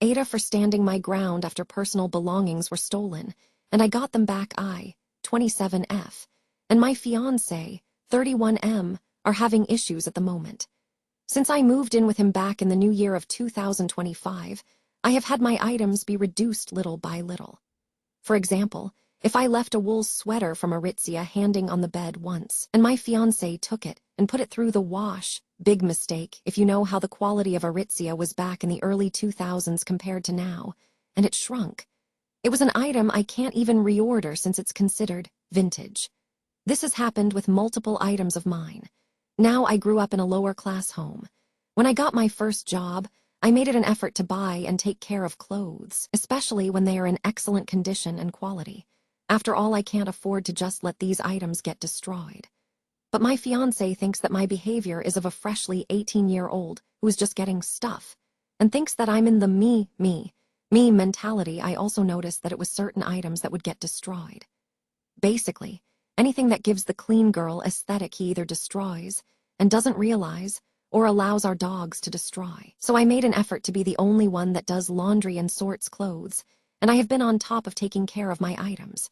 AITAH for standing my ground after personal belongings were stolen, and I got them back. I, 27F, and my fiancé, 31M, are having issues at the moment. Since I moved in with him back in the new year of 2025, I have had my items be reduced little by little. For example, if I left a wool sweater from Aritzia hanging on the bed once, and my fiancé took it and put it through the wash, big mistake if you know how the quality of Aritzia was back in the early 2000s compared to now, and it shrunk. It was an item I can't even reorder since it's considered vintage. This has happened with multiple items of mine. Now I grew up in a lower-class home. When I got my first job, I made it an effort to buy and take care of clothes, especially when they are in excellent condition and quality. After all, I can't afford to just let these items get destroyed. But my fiancé thinks that my behavior is of a freshly 18-year-old who is just getting stuff, and thinks that I'm in the me mentality. I also noticed that it was certain items that would get destroyed. Basically, anything that gives the clean girl aesthetic he either destroys and doesn't realize or allows our dogs to destroy. So I made an effort to be the only one that does laundry and sorts clothes, and I have been on top of taking care of my items.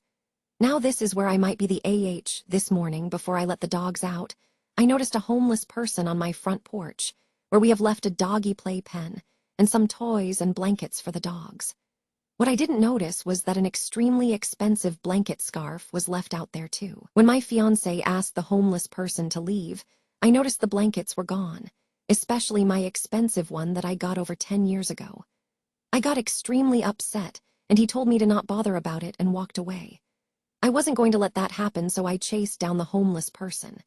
Now this is where I might be the AH. This morning, before I let the dogs out, I noticed a homeless person on my front porch, where we have left a doggy playpen and some toys and blankets for the dogs. What I didn't notice was that an extremely expensive blanket scarf was left out there too. When my fiancé asked the homeless person to leave, I noticed the blankets were gone, especially my expensive one that I got over 10 years ago. I got extremely upset, and he told me to not bother about it and walked away. I wasn't going to let that happen, so I chased down the homeless person.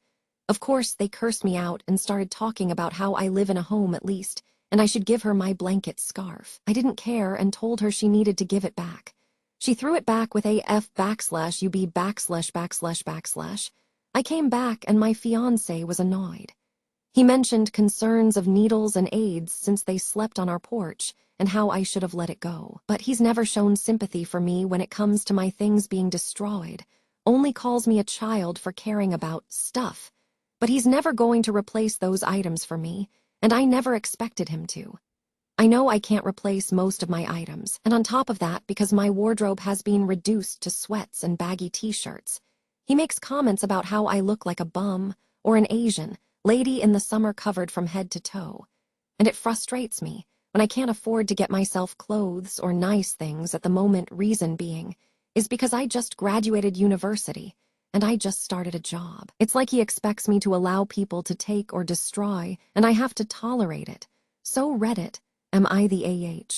Of course, they cursed me out and started talking about how I live in a home at least, and I should give her my blanket scarf. I didn't care and told her she needed to give it back. She threw it back with AF /UB ////. I came back and my fiancé was annoyed. He mentioned concerns of needles and AIDS since they slept on our porch and how I should have let it go. But he's never shown sympathy for me when it comes to my things being destroyed, only calls me a child for caring about stuff. But he's never going to replace those items for me, and I never expected him to. I know I can't replace most of my items, and on top of that, because my wardrobe has been reduced to sweats and baggy t-shirts, he makes comments about how I look like a bum or an Asian lady in the summer covered from head to toe. And it frustrates me when I can't afford to get myself clothes or nice things at the moment. Reason being is because I just graduated university and I just started a job. It's like he expects me to allow people to take or destroy, and I have to tolerate it. So Reddit, am I the AH?